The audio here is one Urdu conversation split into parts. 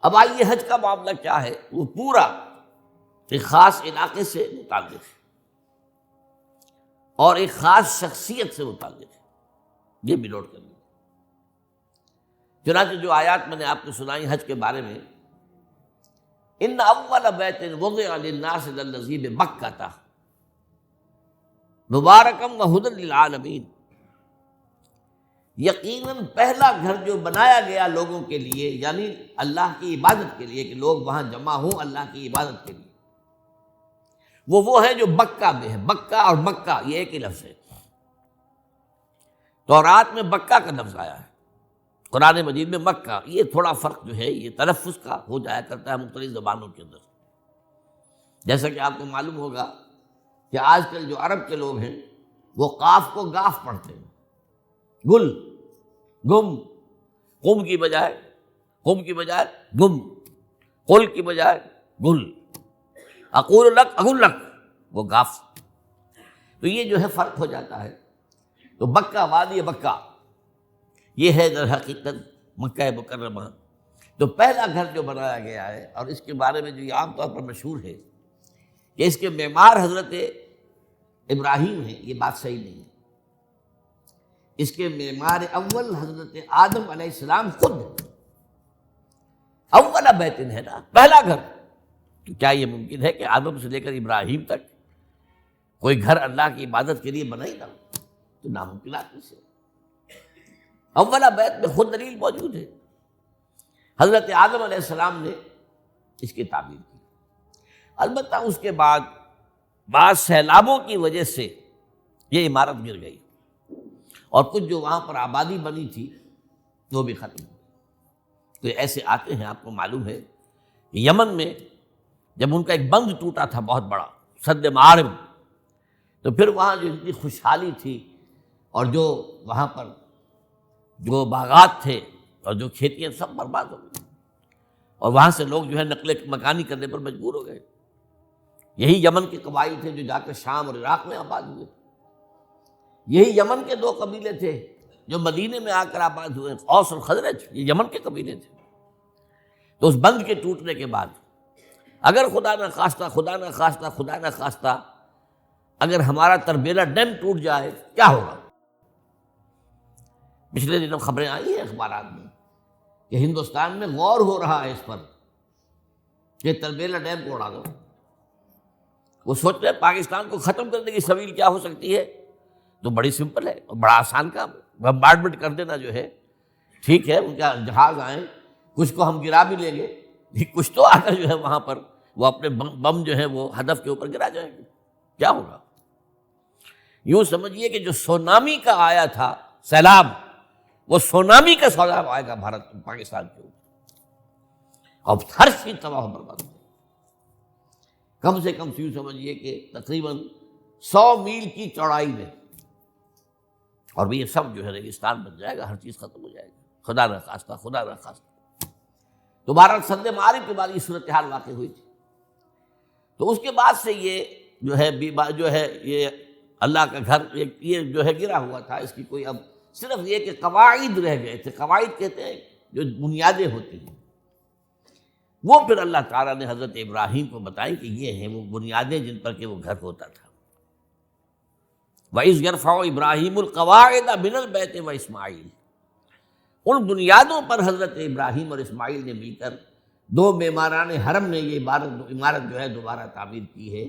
اب آئیے حج کا معاملہ کیا ہے، وہ پورا ایک خاص علاقے سے متعلق ہے اور ایک خاص شخصیت سے متعلق ہے، یہ بھی نوٹ کر لیں۔ چنانچہ جو آیات میں نے آپ کو سنائی حج کے بارے میں، ان اول بیت وضع للناس للذی ببکۃ مبارکم وہدی للعالمین، یقیناً پہلا گھر جو بنایا گیا لوگوں کے لیے، یعنی اللہ کی عبادت کے لیے، کہ لوگ وہاں جمع ہوں اللہ کی عبادت کے لیے، وہ ہے جو بکہ میں ہے۔ بکہ اور مکہ یہ ایک ہی لفظ ہے، تورات میں بکہ کا لفظ آیا ہے، قرآن مجید میں مکہ۔ یہ تھوڑا فرق جو ہے یہ تلفظ کا ہو جایا کرتا ہے مختلف زبانوں کے اندر، جیسا کہ آپ کو معلوم ہوگا کہ آج کل جو عرب کے لوگ ہیں وہ قاف کو گاف پڑھتے ہیں، گل گم، قم کی بجائے گم، قل کی بجائے گل، اقول لک اقول لک، وہ گاف۔ تو یہ جو ہے فرق ہو جاتا ہے۔ تو بکہ، وادی بکہ، یہ ہے در حقیقت مکہ مکرمہ۔ تو پہلا گھر جو بنایا گیا ہے، اور اس کے بارے میں جو یہ عام طور پر مشہور ہے کہ اس کے معمار حضرت ابراہیم ہیں، یہ بات صحیح نہیں ہے۔ اس کے معمار اول حضرت آدم علیہ السلام خود ہے۔ اول بیت ہے نا، پہلا گھر۔ تو کیا یہ ممکن ہے کہ آدم سے لے کر ابراہیم تک کوئی گھر اللہ کی عبادت کے لیے بنا ہی نہ ہو؟ تو ناممکنات میں سے اولا بیت میں خود دلیل موجود ہے۔ حضرت آدم علیہ السلام نے اس کی تعبیر کی، البتہ اس کے بعد بعض سیلابوں کی وجہ سے یہ عمارت گر گئی، اور کچھ جو وہاں پر آبادی بنی تھی وہ بھی ختم ہو گئی۔ تو ایسے آتے ہیں، آپ کو معلوم ہے کہ یمن میں جب ان کا ایک بند ٹوٹا تھا بہت بڑا، سد معارم، تو پھر وہاں جو اتنی خوشحالی تھی، اور جو وہاں پر جو باغات تھے اور جو کھیتیاں سب برباد ہو گئی، اور وہاں سے لوگ جو ہے نقل مکانی کرنے پر مجبور ہو گئے۔ یہی یمن کے قبائل تھے جو جا کر شام اور عراق میں آباد ہوئے، یہی یمن کے دو قبیلے تھے جو مدینے میں آ کر آباد ہوئے، اوس اور خزرج، یہ یمن کے قبیلے تھے۔ تو اس بند کے ٹوٹنے کے بعد اگر خدا نہ خواستہ اگر ہمارا تربیلا ڈیم ٹوٹ جائے کیا ہوگا؟ پچھلے دنوں خبریں آئی ہیں اخبارات میں کہ ہندوستان میں غور ہو رہا ہے اس پر کہ تربیلا ڈیم کو اڑا دو۔ وہ سوچ رہے ہیں پاکستان کو ختم کرنے کی سبیل کیا ہو سکتی ہے؟ تو بڑی سمپل ہے اور بڑا آسان کام ہے، بمبارڈمنٹ کر دینا جو ہے۔ ٹھیک ہے، ان کا جہاز آئیں، کچھ کو ہم گرا بھی لیں گے، کچھ تو آ کر جو ہے وہاں پر وہ اپنے بم جو ہے وہ ہدف کے اوپر گرا جائیں گے، کیا ہوگا؟ یوں سمجھیے کہ جو سونامی کا آیا تھا سیلاب، وہ سونامی کا سیلاب آئے گا بھارت پاکستان کے اوپر، اب ہر چیز تباہ و برباد ہو۔ کم سے کم یوں سمجھیے کہ تقریباً 100 میل کی چوڑائی میں، اور یہ سب جو ہے ریگستان بن جائے گا، ہر چیز ختم ہو جائے گی، خدا نہ خواستہ۔ تو بہرحال سد معارف کے بعد یہ صورتحال واقع ہوئی تھی۔ تو اس کے بعد سے یہ جو ہے یہ اللہ کا گھر یہ جو ہے گرا ہوا تھا۔ اس کی کوئی اب صرف یہ کہ قواعد رہ گئے تھے، قواعد کہتے ہیں جو بنیادیں ہوتی ہیں، وہ پھر اللہ تعالیٰ نے حضرت ابراہیم کو بتائی کہ یہ ہیں وہ بنیادیں جن پر کہ وہ گھر ہوتا تھا۔ وَإِذْ يَرْفَعُ إِبْرَاهِيمُ الْقَوَاعِدَ مِنَ الْبَيْتِ وَإِسْمَاعِيلُ، ان بنیادوں پر حضرت ابراہیم اور اسماعیل نے مل کر دو معماران حرم نے یہ عمارت جو ہے دوبارہ تعمیر کی ہے۔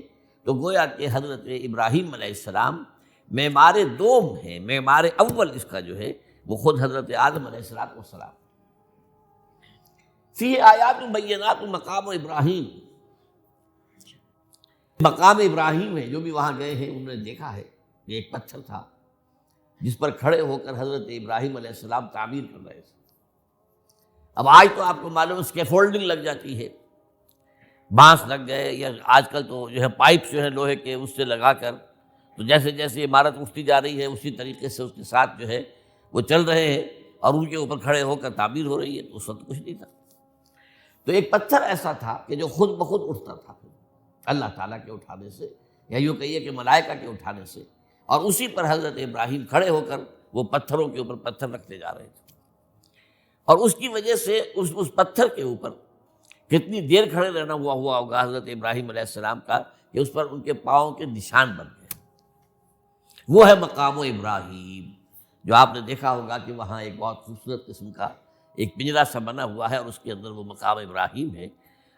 تو گویا کہ حضرت ابراہیم علیہ السلام معمار دوم ہے، معمار اول اس کا جو ہے وہ خود حضرت آدم علیہ السلام۔ فی آیات بینات مقام ابراہیم، مقام ابراہیم ہے، جو بھی وہاں گئے ہیں انہوں نے دیکھا ہے کہ ایک پتھر تھا جس پر کھڑے ہو کر حضرت ابراہیم علیہ السلام تعمیر کر رہے تھے۔ اب آج تو آپ کو معلوم اسکیفولڈنگ لگ جاتی ہے، بانس لگ گئے، یا آج کل تو جو ہے پائپ جو ہے لوہے کے اس سے لگا کر، تو جیسے جیسے عمارت اٹھتی جا رہی ہے اسی طریقے سے اس کے ساتھ جو ہے وہ چل رہے ہیں اور ان کے اوپر کھڑے ہو کر تعمیر ہو رہی ہے۔ تو اس وقت کچھ نہیں تھا، تو ایک پتھر ایسا تھا کہ جو خود بخود اٹھتا تھا اللہ تعالیٰ کے اٹھانے سے، یا یوں کہیے کہ ملائکہ کے اٹھانے سے، اور اسی پر حضرت ابراہیم کھڑے ہو کر وہ پتھروں کے اوپر پتھر رکھتے جا رہے تھے، اور اس کی وجہ سے اس پتھر کے اوپر کتنی دیر کھڑے رہنا ہوا ہوگا حضرت ابراہیم علیہ السلام کا کہ اس پر ان کے پاؤں کے نشان بن گئے۔ وہ ہے مقام ابراہیم، جو آپ نے دیکھا ہوگا کہ وہاں ایک بہت خوبصورت قسم کا ایک پنجرا سا بنا ہوا ہے اور اس کے اندر وہ مقام ابراہیم ہے۔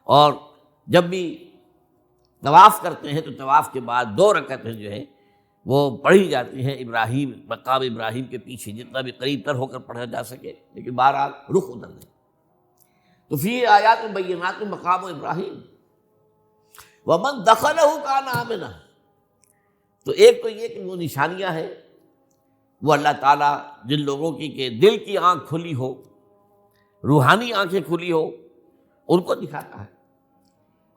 اور جب بھی طواف کرتے ہیں تو طواف کے بعد 2 رکعتیں جو ہے وہ پڑھی جاتی ہیں ابراہیم، مقام ابراہیم کے پیچھے، جتنا بھی قریب تر ہو کر پڑھا جا سکے، لیکن بہرحال رخ ادھر نہیں۔ تو فی آیات بینات مقام ابراہیم ومن دخلہ کان آمنا۔ تو ایک تو یہ کہ وہ نشانیاں ہیں، وہ اللہ تعالیٰ جن لوگوں کی کہ دل کی آنکھ کھلی ہو، روحانی آنکھیں کھلی ہو، ان کو دکھاتا ہے،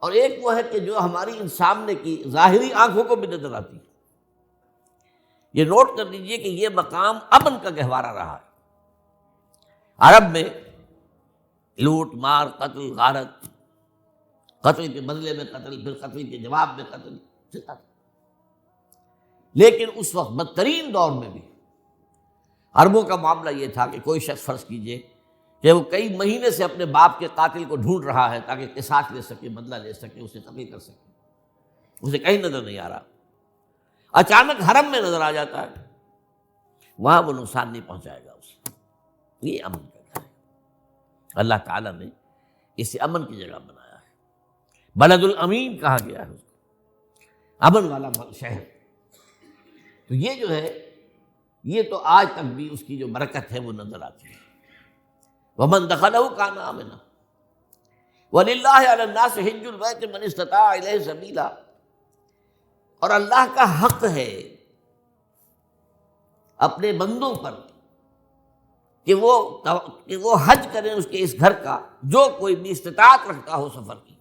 اور ایک وہ ہے کہ جو ہماری ان سامنے کی ظاہری آنکھوں کو بھی نظر آتی ہے۔ یہ نوٹ کر لیجئے کہ یہ مقام امن کا گہوارہ رہا ہے۔ عرب میں لوٹ مار، قتل، غارت، قتل کے بدلے میں قتل، پھر قتل کے جواب میں قتل چلتا تھا، لیکن اس وقت بدترین دور میں بھی عربوں کا معاملہ یہ تھا کہ کوئی شخص فرض کیجئے کہ وہ کئی مہینے سے اپنے باپ کے قاتل کو ڈھونڈ رہا ہے تاکہ قصاص لے سکے، بدلہ لے سکے، اسے قتل کر سکے، اسے کہیں نظر نہیں آ رہا، اچانک حرم میں نظر آ جاتا ہے، وہاں وہ نقصان نہیں پہنچائے گا اسے۔ یہ امن کا گھر ہے، اللہ تعالیٰ نے اسے امن کی جگہ بنایا ہے، بلد الامین کہا گیا ہے اس کو، امن والا شہر۔ تو یہ جو ہے، یہ تو آج تک بھی اس کی جو برکت ہے وہ نظر آتی ہے۔ ومن دخلہ کان آمنا وللہ علی الناس حج البیت من استطاع الیہ سبیلا، اور اللہ کا حق ہے اپنے بندوں پر کہ وہ حج کریں اس کے اس گھر کا جو کوئی بھی استطاعت رکھتا ہو سفر کی۔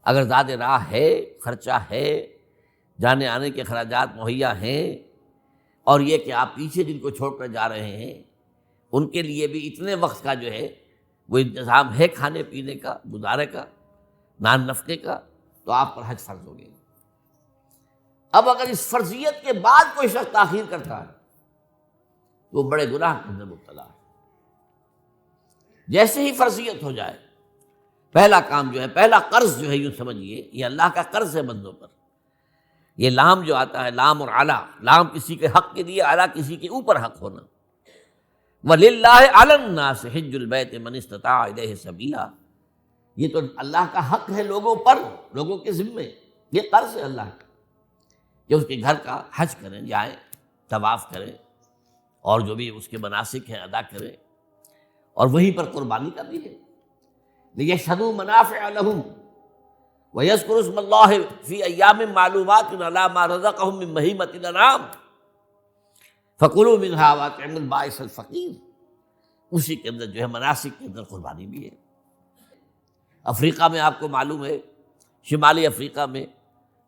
اگر زیادہ راہ ہے، خرچہ ہے، جانے آنے کے اخراجات مہیا ہیں، اور یہ کہ آپ پیچھے جن کو چھوڑ کر جا رہے ہیں ان کے لیے بھی اتنے وقت کا جو ہے وہ انتظام ہے کھانے پینے کا، گزارے کا، نان نفقے کا، تو آپ پر حج فرض ہو گئے۔ اب اگر اس فرضیت کے بعد کوئی شخص تاخیر کرتا ہے تو وہ بڑے گناہ کے اندر مبتلا ہے۔ جیسے ہی فرضیت ہو جائے، پہلا کام جو ہے، پہلا قرض جو ہے، یوں سمجھیے یہ اللہ کا قرض ہے بندوں پر۔ یہ لام جو آتا ہے، لام اور اعلیٰ، لام کسی کے حق کے لیے، اعلیٰ کسی کے اوپر حق ہونا۔ وَلِلَّهِ عَلَى النَّاسِ حِجُّ الْبَيْتِ مَنِ اسْتَطَاعَ إِلَيْهِ سَبِيلًا، یہ تو اللہ کا حق ہے لوگوں پر، لوگوں کے ذمے، یہ قرض ہے اللہ کا کہ اس کے گھر کا حج کریں، جائیں، طواف کریں، اور جو بھی اس کے مناسک ہیں ادا کریں، اور وہیں پر قربانی کا بھی ہے۔ لِيَشْهَدُوا مَنَافِعَ لَهُمْ وَيَذْكُرُوا اسْمَ اللَّهِ فِي أَيَّامٍ مَّعْلُومَاتٍ عَلَىٰ مَا رَزَقَهُم مِّن بَهِيمَةِ الْأَنْعَامِ فَكُلُوا مِنْهَا وَأَطْعِمُوا الْبَائِسَ الْفَقِيرَ، اسی کے اندر جو ہے مناسک کے اندر قربانی بھی ہے۔ افریقہ میں آپ کو معلوم ہے، شمالی افریقہ میں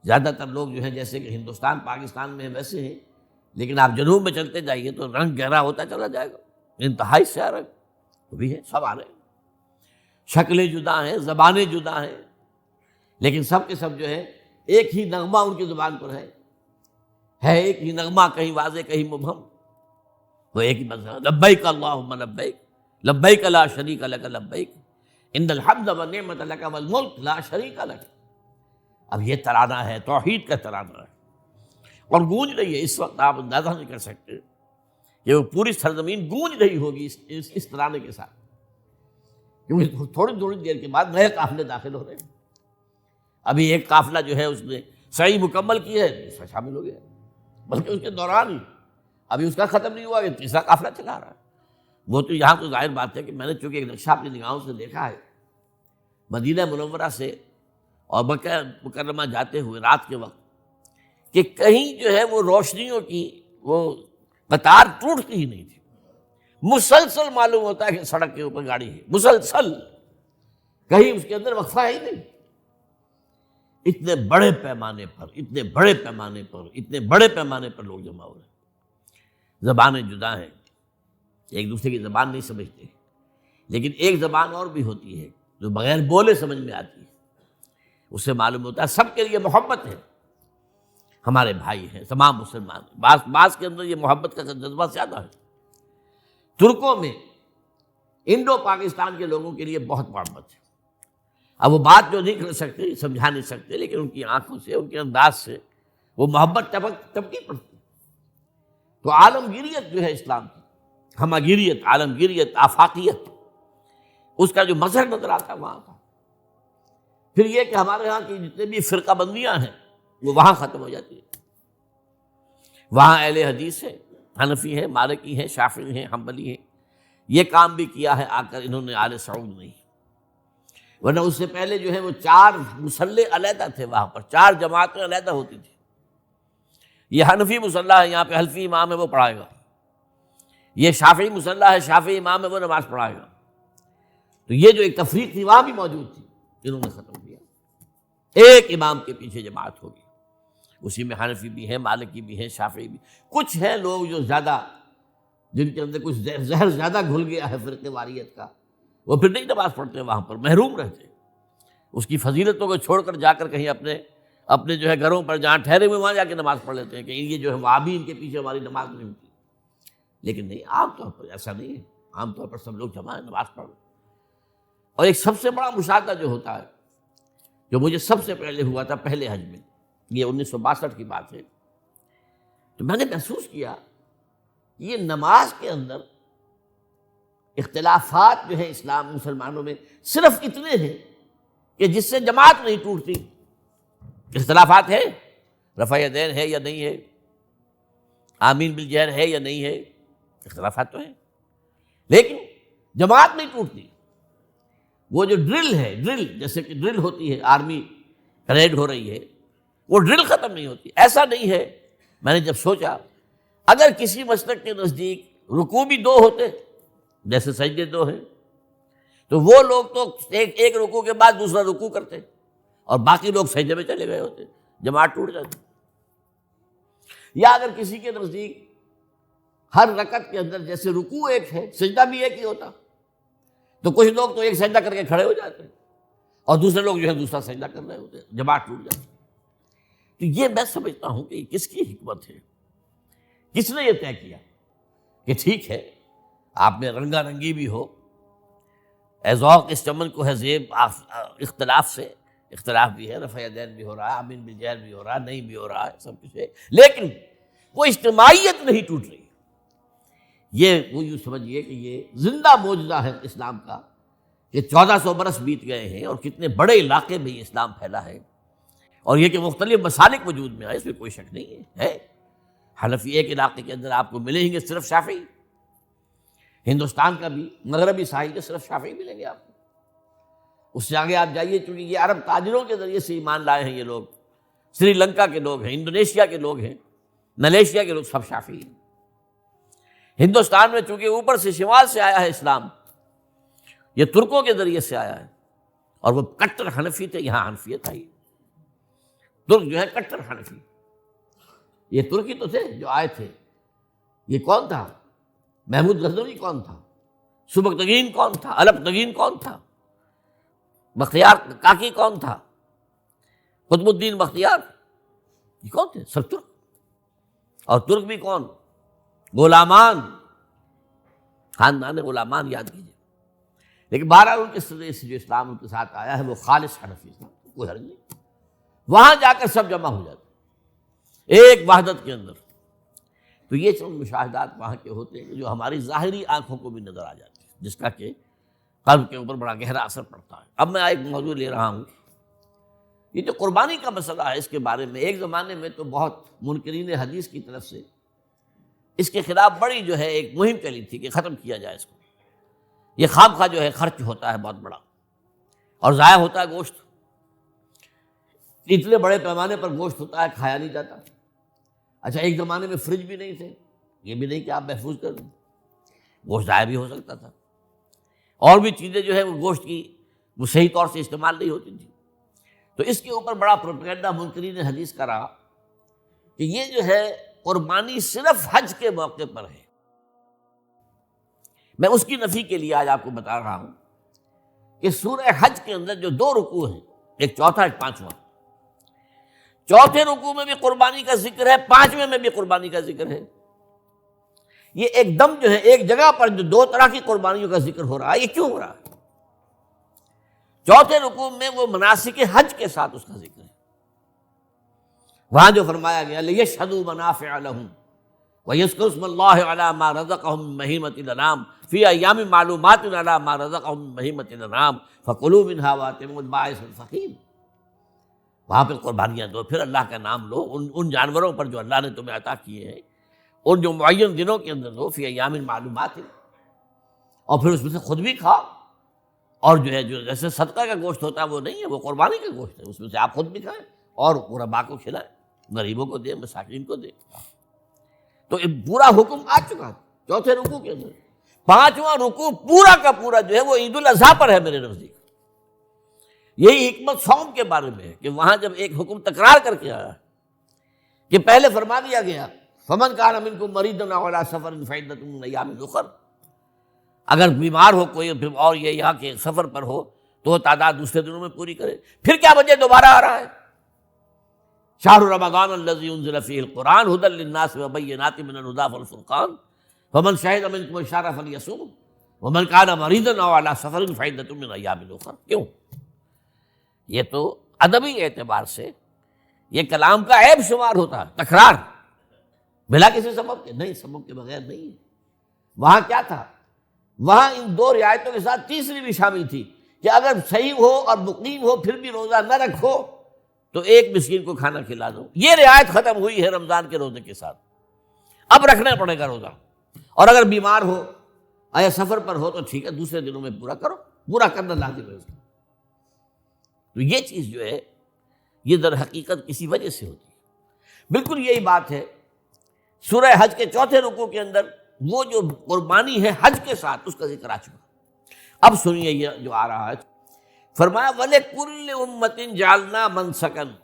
زیادہ تر لوگ جو ہیں جیسے کہ ہندوستان پاکستان میں ویسے ہیں، لیکن آپ جنوب میں چلتے جائیے تو رنگ گہرا ہوتا چلا جائے گا، انتہائی سیاہ رنگ وہ بھی ہے، سب آ رہے ہیں، شکلیں جدا ہیں، زبانیں جدا ہیں، لیکن سب کے سب جو ہے ایک ہی نغمہ ان کی زبان پر ہے ایک ہی نغمہ، کہیں واضح کہیں مبہم، وہ ایک ہی مذہب، لبیک اللہم لبیک، لبیک لا شریک لک لبیک، ان الحمد والنعمت لک والملک لا شریک لک۔ اب یہ ترانہ ہے، توحید کا ترانہ ہے، اور گونج رہی ہے اس وقت، آپ اندازہ نہیں کر سکتے کہ وہ پوری سرزمین گونج رہی ہوگی اس ترانے کے ساتھ، کیونکہ تھوڑی دیر کے بعد نئے قافلے داخل ہو رہے ہیں۔ ابھی ایک قافلہ جو ہے اس نے صحیح مکمل کی ہے، اس میں شامل ہو گیا، بلکہ اس کے دوران ہی ابھی اس کا ختم نہیں ہوا کہ تیسرا قافلہ چلا رہا ہے۔ وہ تو یہاں تو ظاہر بات ہے کہ میں نے چونکہ ایک نقشہ اپنی نگاہوں سے دیکھا ہے، مدینہ منورہ سے اور مکہ مکرمہ جاتے ہوئے رات کے وقت، کہ کہیں جو ہے وہ روشنیوں کی وہ قطار ٹوٹتی ہی نہیں تھی، مسلسل معلوم ہوتا ہے کہ سڑک کے اوپر گاڑی ہے، مسلسل، کہیں اس کے اندر وقفہ ہے ہی نہیں۔ اتنے بڑے پیمانے پر لوگ جمع ہو رہے ہیں، زبانیں جدا ہیں، ایک دوسرے کی زبان نہیں سمجھتے، لیکن ایک زبان اور بھی ہوتی ہے جو بغیر بولے سمجھ میں آتی ہے، اس سے معلوم ہوتا ہے سب کے لیے محبت ہے، ہمارے بھائی ہیں تمام مسلمان۔ بعض کے اندر یہ محبت کا جذبہ زیادہ ہے۔ ترکوں میں انڈو پاکستان کے لوگوں کے لیے بہت محبت ہے. اب وہ بات جو نہیں کر سکتے، سمجھا نہیں سکتے، لیکن ان کی آنکھوں سے، ان کے انداز سے وہ محبت ٹپکی پڑتی. تو عالمگیریت جو ہے اسلام کی، ہمگیریت، عالمگیریت، آفاقیت، اس کا جو مظہر نظر آتا ہے وہاں کا. پھر یہ کہ ہمارے ہاں کی جتنے بھی فرقہ بندیاں ہیں وہ وہاں ختم ہو جاتی ہیں. وہاں اہل حدیث ہے، حنفی ہیں، مالکی ہیں، شافعی ہیں، حنبلی ہیں. یہ کام بھی کیا ہے آ کر انہوں نے آل سعود نہیں. ورنہ اس سے پہلے جو ہے وہ 4 مصلے علیحدہ تھے، وہاں پر 4 جماعتیں علیحدہ ہوتی تھی. یہ حنفی مصلی ہے، یہاں پہ حنفی امام ہے وہ پڑھائے گا. یہ شافعی مصلی ہے، شافعی امام ہے وہ نماز پڑھائے گا. تو یہ جو ایک تفریق تھی وہاں بھی موجود تھی، انہوں نے ختم کیا. ایک امام کے پیچھے جماعت ہوگی، اسی میں حنفی بھی ہیں، مالکی بھی ہیں، شافعی بھی. کچھ ہیں لوگ جو زیادہ، جن کے اندر کچھ زہر زیادہ گھل گیا ہے فرقے واریت کا، وہ پھر نہیں نماز پڑھتے، وہاں پر محروم رہتے. اس کی فضیلتوں کو چھوڑ کر جا کر کہیں اپنے جو ہے گھروں پر جہاں ٹھہرے ہوئے وہاں جا کے نماز پڑھ لیتے ہیں کہ یہ جو ہے وہابی ان کے پیچھے ہماری نماز نہیں ہوتی. لیکن نہیں، عام طور پر ایسا نہیں ہے. عام طور پر سب لوگ جمع نماز پڑھ. اور ایک سب سے بڑا مشاہدہ جو ہوتا ہے، جو مجھے سب سے پہلے ہوا تھا پہلے حج میں، یہ 1962 کی بات ہے، تو میں نے محسوس کیا یہ نماز کے اندر اختلافات جو ہیں اسلام مسلمانوں میں صرف اتنے ہیں کہ جس سے جماعت نہیں ٹوٹتی. اختلافات ہیں، رفع یدین ہے یا نہیں ہے، آمین بالجہر ہے یا نہیں ہے، اختلافات تو ہیں، لیکن جماعت نہیں ٹوٹتی. وہ جو ڈرل ہے، ڈرل جیسے کہ ڈرل ہوتی ہے، آرمی پریڈ ہو رہی ہے، وہ ڈرل ختم نہیں ہوتی. ایسا نہیں ہے. میں نے جب سوچا اگر کسی مسلک کے نزدیک رکوع بھی 2 ہوتے جیسے سجدے 2 ہیں، تو وہ لوگ تو ایک رکوع کے بعد دوسرا رکوع کرتے اور باقی لوگ سجدے میں چلے گئے ہوتے، جماعت ٹوٹ جاتی. یا اگر کسی کے نزدیک ہر رکعت کے اندر جیسے رکوع ایک ہے، سجدہ بھی ایک ہی ہوتا، تو کچھ لوگ تو ایک سجدہ کر کے کھڑے ہو جاتے اور دوسرے لوگ جو ہے دوسرا سجدہ کر رہے ہوتے، جماعت ٹوٹ جاتی. تو یہ میں سمجھتا ہوں کہ کس کی حکمت ہے، کس نے یہ طے کیا کہ ٹھیک ہے آپ میں رنگا رنگی بھی ہو، اے ذوق اس چمن کو ہے زیب، اختلاف سے اختلاف بھی ہے، رفع یدین بھی ہو رہا ہے، آمین بالجہر بھی ہو رہا ہے، نہیں بھی ہو رہا ہے، سب کچھ ہے، لیکن وہ اجتماعیت نہیں ٹوٹ رہی. یہ وہ یوں سمجھیے کہ یہ زندہ معجزہ ہے اسلام کا کہ 1400 برس بیت گئے ہیں اور کتنے بڑے علاقے میں یہ اسلام پھیلا ہے. اور یہ کہ مختلف مسالک وجود میں آئے، اس میں کوئی شک نہیں ہے. حنفی ایک علاقے کے اندر آپ کو ملیں گے صرف شافعی، ہندوستان کا بھی مغربی ساحل کے صرف شافعی ملیں گے آپ کو. اس سے آگے آپ جائیے، چونکہ یہ عرب تاجروں کے ذریعے سے ایمان لائے ہیں، یہ لوگ سری لنکا کے لوگ ہیں، انڈونیشیا کے لوگ ہیں، ملیشیا کے لوگ، سب شافعی ہیں. ہندوستان میں چونکہ اوپر سے شمال سے آیا ہے اسلام، یہ ترکوں کے ذریعے سے آیا ہے، اور وہ کٹر حنفی تھے. یہاں حنفیت آئی، ترک جو ہے کٹر حنفی. یہ ترکی تو تھے جو آئے تھے. یہ کون تھا؟ محمود غزنوی کون تھا؟ سبکتگین کون تھا؟ الپتگین کون تھا؟ بختیار کاکی کون تھا؟ قطب الدین بختیار، یہ کون تھے؟ سب ترک. اور ترک بھی کون؟ غلامان، خاندان غلامان یاد کیجیے. لیکن بہرحال ان کے ذریعے سے جو اسلام ان کے ساتھ آیا ہے وہ خالص حنفی اسلام، کوئی حرج نہیں. وہاں جا کر سب جمع ہو جاتے ایک وحدت کے اندر. تو یہ چند مشاہدات وہاں کے ہوتے ہیں جو ہماری ظاہری آنکھوں کو بھی نظر آ جاتی ہے، جس کا کہ قلب کے اوپر بڑا گہرا اثر پڑتا ہے. اب میں ایک موضوع لے رہا ہوں، یہ جو قربانی کا مسئلہ ہے، اس کے بارے میں ایک زمانے میں تو بہت منکرین حدیث کی طرف سے اس کے خلاف بڑی جو ہے ایک مہم چلی تھی کہ ختم کیا جائے اس کو. یہ خام خواہ جو ہے خرچ ہوتا ہے بہت بڑا، اور ضائع ہوتا ہے گوشت. اتنے بڑے پیمانے پر گوشت ہوتا ہے، کھایا نہیں جاتا. اچھا، ایک زمانے میں فریج بھی نہیں تھے، یہ بھی نہیں کہ آپ محفوظ کر دیں، گوشت ضائع بھی ہو سکتا تھا. اور بھی چیزیں جو ہے وہ گوشت کی وہ صحیح طور سے استعمال نہیں ہوتی تھی. تو اس کے اوپر بڑا پروپیگنڈا منکرین حدیث کا رہا کہ یہ جو ہے قربانی صرف حج کے موقع پر ہے. میں اس کی نفی کے لیے آج آپ کو بتا رہا ہوں کہ سورہ حج کے اندر جو 2 رکوع ہیں، ایک چوتھا ایک پانچواں، چوتھے رکوع میں بھی قربانی کا ذکر ہے، پانچویں میں بھی قربانی کا ذکر ہے. یہ ایک دم جو ہے ایک جگہ پر جو دو طرح کی قربانیوں کا ذکر ہو رہا ہے، یہ کیوں ہو رہا ہے؟ چوتھے رکوع میں وہ مناسک حج کے ساتھ اس کا ذکر ہے، وہاں جو فرمایا گیا لِيَشْهَدُوا مَنَافِعَ لَهُمْ وَيَذْكُرُوا اسْمَ اللَّهِ عَلَىٰ مَا رَزَقَهُم مِّن بَهِيمَةِ الْأَنْعَامِ فِي أَيَّامٍ مَّعْلُومَاتٍ عَلَىٰ مَا رَزَقَهُم مِّن بَهِيمَةِ الْأَنْعَامِ فَكُلُوا مِنْهَا وَأَطْعِمُوا الْبَائِسَ الْفَقِيرَ۔ وہاں پہ قربانیاں دو، پھر اللہ کا نام لو ان جانوروں پر جو اللہ نے تمہیں عطا کیے ہیں، اور جو معین دنوں کے اندر دو، فی ایام معلومات، اور پھر اس میں سے خود بھی کھاؤ، اور جو ہے جو جیسے صدقہ کا گوشت ہوتا ہے وہ نہیں ہے، وہ قربانی کا گوشت ہے، اس میں سے آپ خود بھی کھائیں اور غرباء کو کھلائیں، غریبوں کو دیں، مساکین کو دیں۔ تو یہ پورا حکم آ چکا ہے چوتھے رکوع کے اندر۔ پانچواں رکوع پورا کا پورا جو ہے وہ عید الاضحیٰ پر ہے میرے نزدیک۔ یہی حکمت صوم کے بارے میں ہے کہ وہاں جب ایک حکم تکرار کر کے آیا کہ پہلے فرما دیا گیا فمن کان منکم مریضا او علی سفر فعدۃ من ایام اخر، اگر بیمار ہو کوئی اور یہ یہاں کے سفر پر ہو تو تعداد دوسرے دنوں میں پوری کرے۔ پھر کیا وجہ دوبارہ آ رہا ہے؟ شہر رمضان الذی انزل فیہ القرآن ھدی للناس وبینات من الھدی والفرقان فمن شہد منکم الشہر فلیصم ومن کان مریضا او علی سفر فعدۃ من ایام اخر۔ کیوں؟ یہ تو ادبی اعتبار سے یہ کلام کا عیب شمار ہوتا ہے، تکرار بلا کسی سبب کے، نہیں، سبب کے بغیر نہیں ہے۔ وہاں کیا تھا؟ وہاں ان دو رعایتوں کے ساتھ تیسری بھی شامل تھی کہ اگر صحیح ہو اور مقیم ہو پھر بھی روزہ نہ رکھو تو ایک مسکین کو کھانا کھلا دو۔ یہ رعایت ختم ہوئی ہے رمضان کے روزے کے ساتھ، اب رکھنا پڑے گا روزہ، اور اگر بیمار ہو یا سفر پر ہو تو ٹھیک ہے دوسرے دنوں میں پورا کرو، پورا کرنا لازم ہے اس کا۔ تو یہ چیز جو ہے یہ در حقیقت کسی وجہ سے ہوتی ہے۔ بالکل یہی بات ہے سورہ حج کے چوتھے رکوع کے اندر، وہ جو قربانی ہے حج کے ساتھ اس کا ذکر آ چکا۔ اب سنیے یہ جو آ رہا ہے، فرمایا وَلِكُلِّ أُمَّةٍ جَعَلْنَا مَنْسَكًا،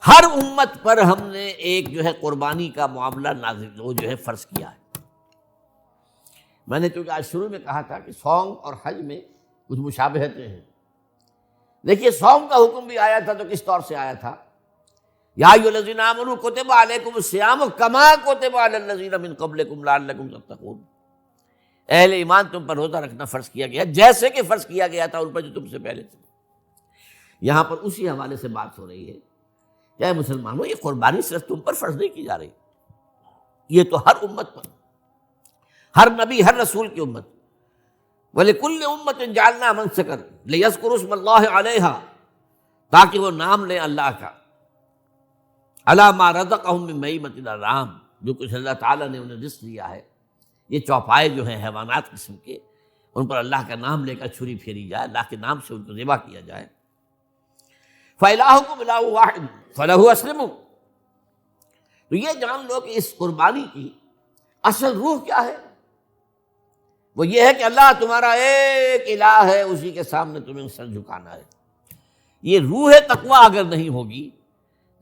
ہر امت پر ہم نے ایک جو ہے قربانی کا معاملہ نازل وہ جو ہے فرض کیا ہے۔ میں نے چونکہ آج شروع میں کہا تھا کہ صوم اور حج میں کچھ مشابہتیں ہیں۔ دیکھیے صوم کا حکم بھی آیا تھا تو کس طور سے آیا تھا؟ یا ایھا الذین آمنوا کتب علیکم الصیام کما کتب علی الذین من قبلکم لعلکم تتقون، اہل ایمان تم پر روزہ رکھنا فرض کیا گیا جیسے کہ فرض کیا گیا تھا ان پر جو تم سے پہلے تھے۔ یہاں پر اسی حوالے سے بات ہو رہی ہے کہ اے مسلمانوں یہ قربانی صرف تم پر فرض نہیں کی جا رہی، یہ تو ہر امت پر، ہر نبی ہر رسول کی امت۔ وَلِكُلِّ أُمَّةٍ جَعَلْنَا مَنْسَكًا لِيَذْكُرُوا اسْمَ اللَّهِ عَلَيْهَا، تاکہ وہ نام لیں اللہ کا، عَلَىٰ مَا رَزَقَهُم مِّن بَهِیمَةِ الْأَنْعَامِ، جو کچھ اللہ تعالیٰ نے انہیں رزق دیا ہے، یہ چوپائے جو ہیں حیوانات قسم کے، ان پر اللہ کا نام لے کر چھری پھیری جائے، اللہ کے نام سے ان کو ذبح کیا جائے۔ فَإِلَٰهُكُمْ إِلَٰهٌ وَاحِدٌ فَلَهُ أَسْلِمُوا، تو یہ جان لو کہ اس قربانی کی اصل روح کیا ہے؟ وہ یہ ہے کہ اللہ تمہارا ایک الہ ہے، اسی کے سامنے تمہیں سر جھکانا ہے۔ یہ روح تقویٰ اگر نہیں ہوگی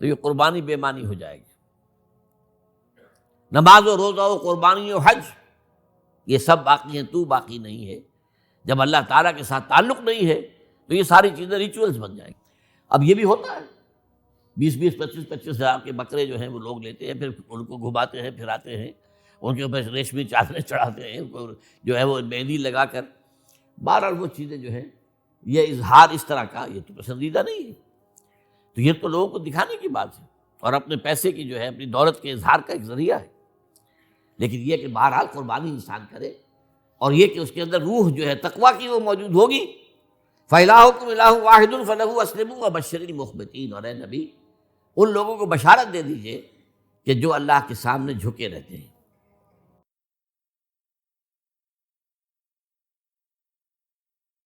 تو یہ قربانی بے معنی ہو جائے گی۔ نماز و روزہ و قربانی و حج یہ سب باقی ہیں، تو باقی نہیں ہے۔ جب اللہ تعالیٰ کے ساتھ تعلق نہیں ہے تو یہ ساری چیزیں ریچولز بن جائیں گی۔ اب یہ بھی ہوتا ہے 20-20 25-25 ہزار کے بکرے جو ہیں وہ لوگ لیتے ہیں، پھر ان کو گھماتے ہیں پھراتے ہیں، ان کے اوپر ریشمی چادریں چڑھاتے ہیں، جو ہے وہ مہندی لگا کر، بہرحال وہ چیزیں جو ہیں یہ اظہار اس طرح کا یہ تو پسندیدہ نہیں ہے۔ تو یہ تو لوگوں کو دکھانے کی بات ہے اور اپنے پیسے کی جو ہے اپنی دولت کے اظہار کا ایک ذریعہ ہے، لیکن یہ کہ بہرحال قربانی انسان کرے اور یہ کہ اس کے اندر روح جو ہے تقویٰ کی وہ موجود ہوگی۔ فَإِلَٰهُكُمْ إِلَٰهٌ وَاحِدٌ فَلَهُ أَسْلِمُوا وَبَشِّرِ الْمُخْبِتِينَ، اور اے نبی ان لوگوں کو بشارت دے دیجئے کہ جو اللہ کے سامنے جھکے رہتے ہیں،